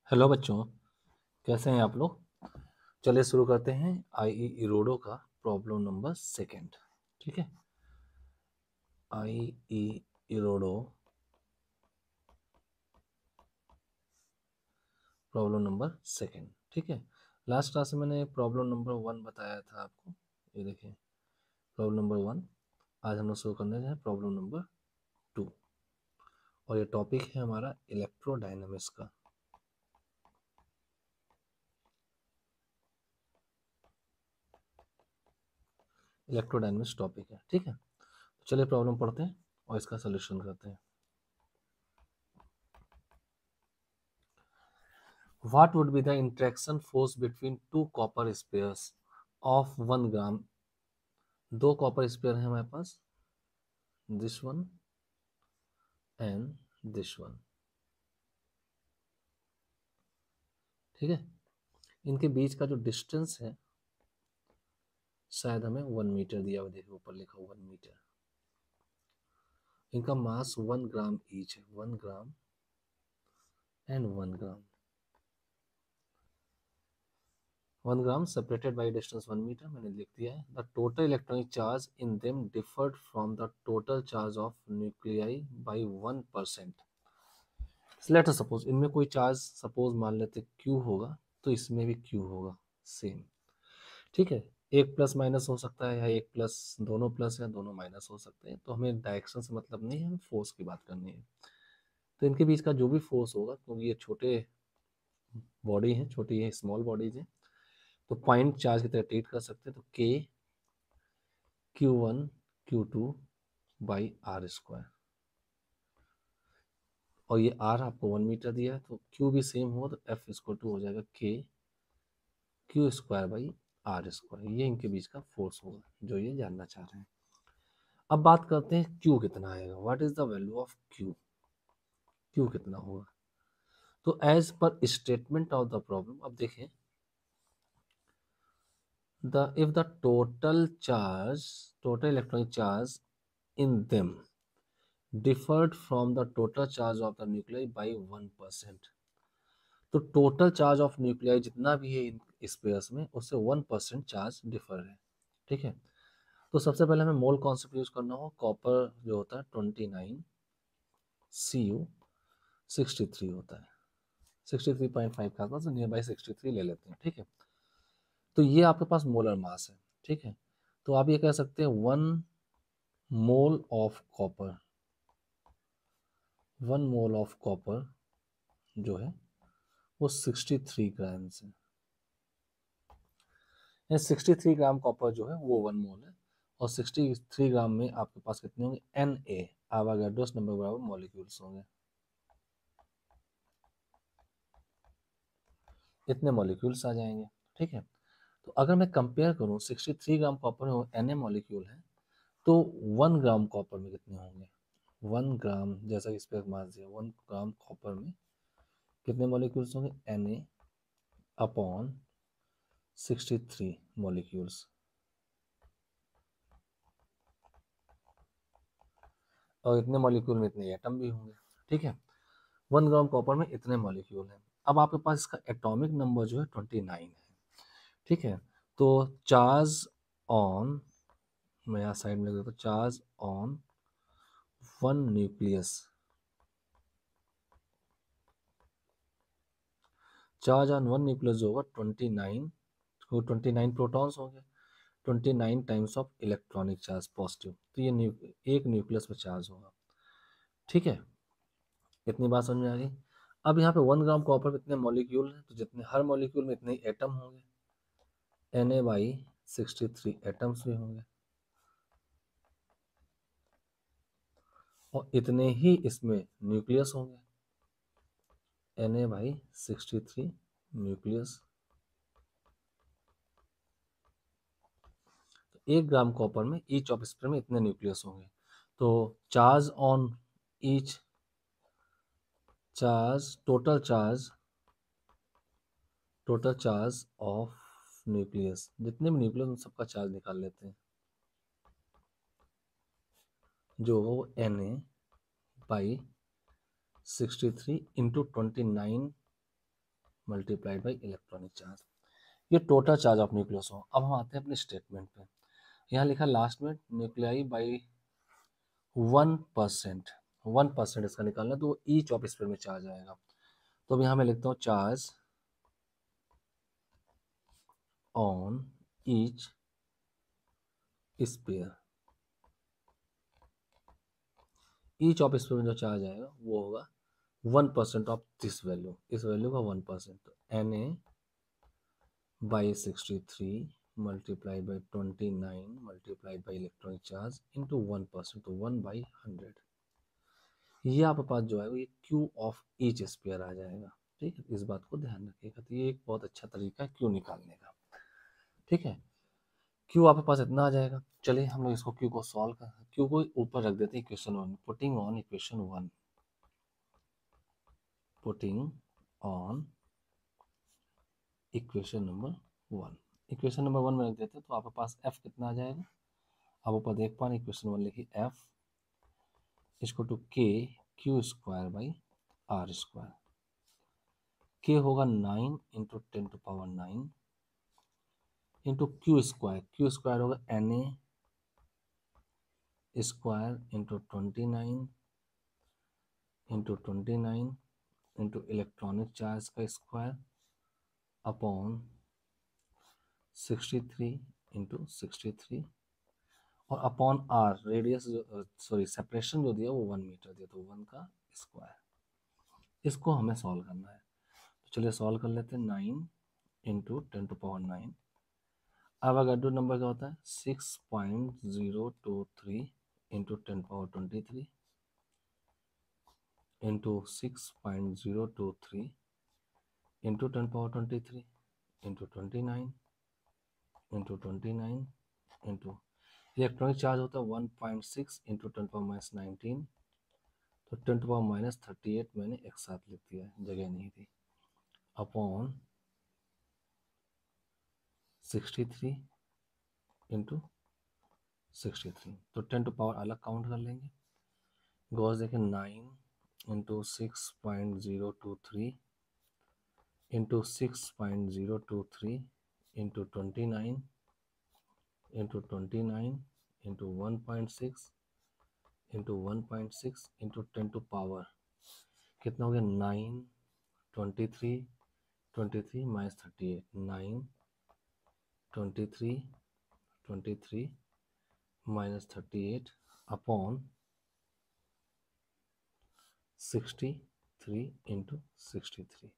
Hello बच्चों, कैसे हैं आप लोग। चलिए शुरू करते हैं आईई इरोडो का प्रॉब्लम नंबर सेकंड। ठीक है, आईई इरोडो प्रॉब्लम नंबर सेकंड। ठीक है, लास्ट क्लास में मैंने प्रॉब्लम नंबर वन बताया था आपको। ये देखिए प्रॉब्लम नंबर वन। आज हम लोग शुरू करने हैं प्रॉब्लम नंबर टू, और ये टॉपिक है हमारा इलेक्ट्रोडायनामिक्स का। इलेक्ट्रोडायनामिक्स टॉपिक है। ठीक है, तो चलिए प्रॉब्लम पढ़ते हैं और इसका सोल्यूशन करते हैं। What would be the interaction force between two copper spares of 1 gram? दो कॉपर स्पेयर है हमारे पास, this one and this one. ठीक है, इनके बीच का जो डिस्टेंस है शायद हमें 1 मीटर दिया हुआ, देखिए ऊपर लिखा 1 मीटर। इनका मास 1 ग्राम ईच है, 1 gram and 1 gram. 1 gram separated by distance 1 metre, मैंने लिख दिया है। The total electronic charge in them differed from the total charge of nuclei by 1%। Let us suppose इनमें कोई चार्ज सपोज मान लेते Q होगा, तो इसमें भी Q होगा सेम। ठीक है, एक प्लस माइनस हो सकता है, या एक प्लस दोनों प्लस या दोनों माइनस हो सकते हैं। तो हमें डायरेक्शन से मतलब नहीं है, हमें फोर्स की बात करनी है। तो इनके बीच का जो भी फोर्स होगा, क्योंकि ये छोटे बॉडी है, छोटी है, स्मॉल बॉडीज है, तो पॉइंट चार्ज की तरह ट्रीट कर सकते हैं। तो K Q1 Q2 by R square, और ये R आपको 1 मीटर दिया है, तो Q भी सेम होगा, तो F इक्वल टू हो जाएगा K Q square by R square. ये इनके बीच का फोर्स होगा जो ये जानना चाह रहे हैं। अब बात करते हैं Q कितना आएगा, what is the value of Q। Q कितना होगा, तो as per statement of the problem, अब देखें the if the total electronic charge in them differed from the total charge of the nuclei by 1%। तो total charge of nuclei जितना भी है इन spheres में, उससे 1% चार्ज डिफर है। ठीक है, तो सबसे पहले हमें मोल कॉन्सेप्ट यूज करना हो। कॉपर जो होता है 29 Cu 63 होता है, 63.5 का था, तो नियर बाई 63 ले लेते हैं। ठीक है, तो ये आपके पास मोलर मास है। ठीक है, तो आप ये कह सकते हैं 1 mole of copper, 1 mole of copper जो है वो 63 ग्राम से, 63 ग्राम कॉपर जो है वो 1 मोल है। और 63 ग्राम में आपके पास कितने होंगे, Na आवागाड्रोस नंबर बराबर मॉलिक्यूल्स होंगे, इतने मॉलिक्यूल्स आ जाएंगे। ठीक है, तो अगर मैं कंपेयर करूं 63 ग्राम कॉपर में Na मॉलिक्यूल है, तो 1 ग्राम कॉपर में कितने होंगे, 1 ग्राम, जैसा कि इस पर मास दिया, 1 ग्राम कॉपर में कितने मॉलिक्यूल्स होंगे, Na अपॉन 63 मॉलिक्यूल्स, और इतने मॉलिक्यूल में इतने एटम भी होंगे। ठीक है, 1 ग्राम कॉपर में इतने मॉलिक्यूल हैं। अब आपके पास इसका एटॉमिक नंबर जो है 29 है। ठीक है, तो चार्ज ऑन, मैं यहाँ साइड में लिख देता हूँ, charge on 1 nucleus, charge on 1 nucleus जो होगा 29, तो 29 प्रोटॉन्स होंगे, 29 times of electronic charge positive, तो ये एक न्यूक्लियस में चार्ज होगा। ठीक है, इतनी बात समझ में आ गई। अब यहाँ पे 1 ग्राम कॉपर में इतने मॉलिक्यूल हैं, तो जितने हर मॉलिक्यूल में इतने एटम होंगे, Na बाई 63 एटम्स भी होंगे, और इतने ही इसमें न्यूक्लियस होंगे, Na बाई 63 न्यूक्लियस। तो 1 ग्राम कॉपर में ईच ऑफ स्पेयर में इतने न्यूक्लियस होंगे। तो charge on each, total charge of nucleus, जितने भी न्यूक्लियस उन सबका चार्ज निकाल लेते हैं, जो Na by 63 into 29 multiplied by electronic charge, ये टोटल चार्ज ऑफ न्यूक्लियस हो। अब हम आते हैं अपने स्टेटमेंट पे। यहाँ लिखा लास्ट में न्यूक्लियाई बाई 1%, 1% इसका निकालना, तो ईच ऑफ स्फीयर में चार्ज आएगा। तो अब यहाँ मैं लिखता हूँ charge on each sphere, each of sphere में जो चार्ज आएगा वो होगा 1% ऑफ दिस वैल्यू, इस वैल्यू का 1%, तो Na by 63 multiplied by 29 multiplied by electronic charge into 1%, तो 1/100। ये आपके पास जो है वो ये क्यू ऑफ ईच स्पेयर आ जाएगा। ठीक है, इस बात को ध्यान रखिएगा। तो ये एक बहुत अच्छा तरीका है क्यू निकालने का। ठीक है, क्यू आपके पास इतना आ जाएगा। चलिए हम लोग इसको क्यू को सॉल्व कर, क्यू को ऊपर रख देते हैं equation 1, putting on equation 1, putting on equation number 1, equation number 1 में रख देते हैं, तो आपके पास एफ कितना आ जाएगा। आप ऊपर देख पा रहे इक्वेशन 1 लिखी, एफ इसको to K Q square by R square, K होगा 9 इंटू 10⁻9 इंटू क्यू स्क्वायर होगा N A square into 29 into electronic charge का स्क्वायर अपॉन 63 इंटू 63 और अपॉन आर, रेडियस जो सॉरी सेपरेशन जो दिया वो 1 मीटर दिया, तो 1 का स्क्वायर। इसको हमें सॉल्व करना है, तो चलिए सॉल्व कर लेते हैं। 9 इंटू 10⁻9, एवोगाड्रो नंबर क्या होता है 6.023 into 10⁻23 into 6.023 into 10⁻23 into 29 into electronic charge होता है 1.6 इंटू 10⁻−19, तो 10⁻−38 मैंने एक साथ लिख दिया है, जगह नहीं थी, अपॉन 63 इंटू 63, तो 10 टू पावर अलग काउंट कर लेंगे। गॉस देखें 9 into 6.023 into 6.023 into 29 into 1.6 into 1.6 into 10 to power कितना हो गया 9, 23 23 माइनस 38, 9 23 23 माइनस 38 अपॉन 63 इंटू 63।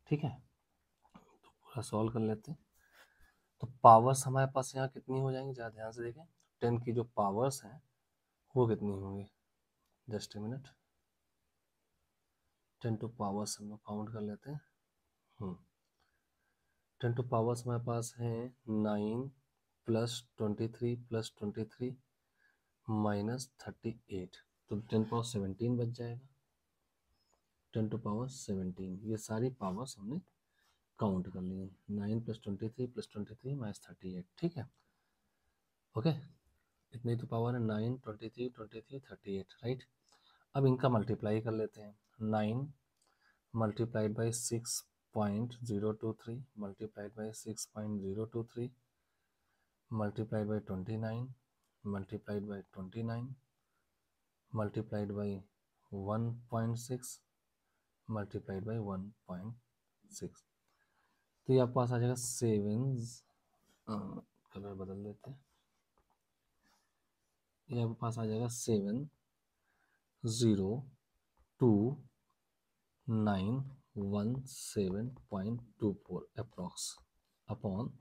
ठीक है, तो पूरा सॉल्व कर लेते हैं। तो पावर्स हमारे पास यहाँ कितनी हो जाएंगी, ज़रा ध्यान से देखें। 10 की जो पावर्स हैं वो कितनी होंगी, just a minute, 10 two powers हम लोग काउंट कर लेते हैं। 10 टू पावर्स हमारे पास है 9 प्लस 23 प्लस 23 माइनस 38, तो 10⁻17 बच जाएगा। 10⁻17, ये सारी पावर्स हमने काउंट कर ली है। 9 प्लस 23 प्लस 23 माइनस 38। ठीक है, ओके, इतनी तो पावर है 9 23 23 38, राइट। अब इनका मल्टीप्लाई कर लेते हैं। 9 multiplied by 6.023 multiplied by 6.023 multiplied by 29 multiplied by 29 multiplied by 1.6 multiplied by 1.6, तो ये आपके पास आ जाएगा 7, कलर बदल देते हैं, ये आपके पास आ जाएगा 70917.24 अप्रॉक्स अपॉन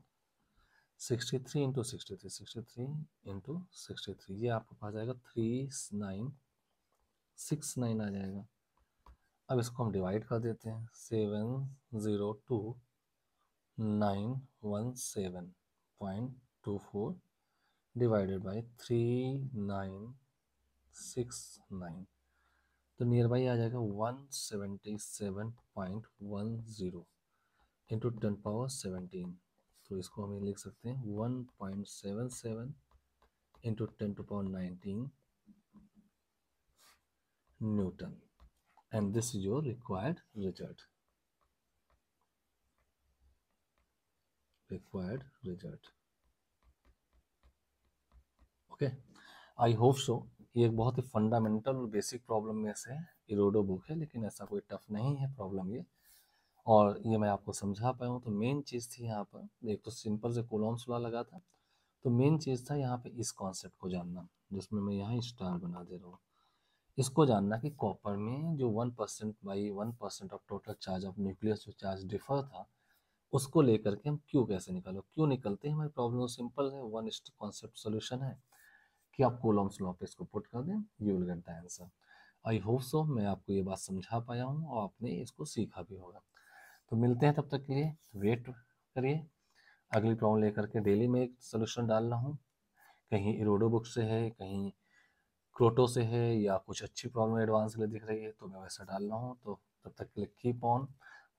63 इंटू 63 63 इंटू 63, ये आपके पास आएगा 3969 आ जाएगा। अब इसको हम डिवाइड कर देते हैं। 702,917.24 डिवाइडेड बाई 3969, तो नियर बाई आ जाएगा 177.10 इंटू 10⁻17, तो इसको हम लिख सकते हैं 1.77 into 10⁻19 Newton, and this is your required result. required result. Okay, I hope so. ये एक बहुत ही फंडामेंटल और बेसिक प्रॉब्लम में से इरोडो बुक है, लेकिन ऐसा कोई टफ नहीं है प्रॉब्लम ये, और ये मैं आपको समझा पाया हूँ। तो मेन चीज़ थी यहाँ पर, एक तो सिंपल से कूलॉम्स लॉ लगा था, तो मेन चीज़ था यहाँ पे इस कॉन्सेप्ट को जानना, जिसमें मैं यहाँ स्टार बना दे रहा हूँ। इसको जानना कि कॉपर में जो 1% by 1% of total charge of nucleus जो चार्ज डिफर था, उसको लेकर के हम क्यों कैसे निकालो, क्यों निकलते हैं। हमारी प्रॉब्लम सिंपल है, वन कॉन्सेप्ट सोल्यूशन है कि आप कूलॉम्स लॉ पे इसको पुट कर दें, you will get the answer. I hope so मैं आपको ये बात समझा पाया हूँ और आपने इसको सीखा भी होगा। तो मिलते हैं, तब तक के लिए वेट करिए, अगली प्रॉब्लम लेकर के डेली में एक सोल्यूशन डाल रहा हूँ, कहीं इरोडो बुक से है, कहीं क्रोटो से है, या कुछ अच्छी प्रॉब्लम एडवांस ले दिख रही है तो मैं वैसा डाल रहा हूँ। तो तब तक के लिए keep on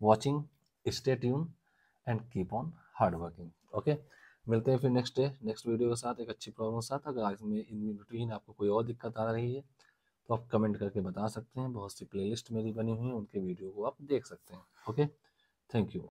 watching, stay tune and keep on hard working. Okay, मिलते हैं फिर नेक्स्ट डे नेक्स्ट वीडियो के साथ, एक अच्छी प्रॉब्लम के साथ। अगर आज में इन बिटवीन आपको कोई और दिक्कत आ रही है तो आप कमेंट करके बता सकते हैं, बहुत सी प्लेलिस्ट मेरी बनी हुई है, उनके वीडियो को आप देख सकते हैं। Okay, thank you.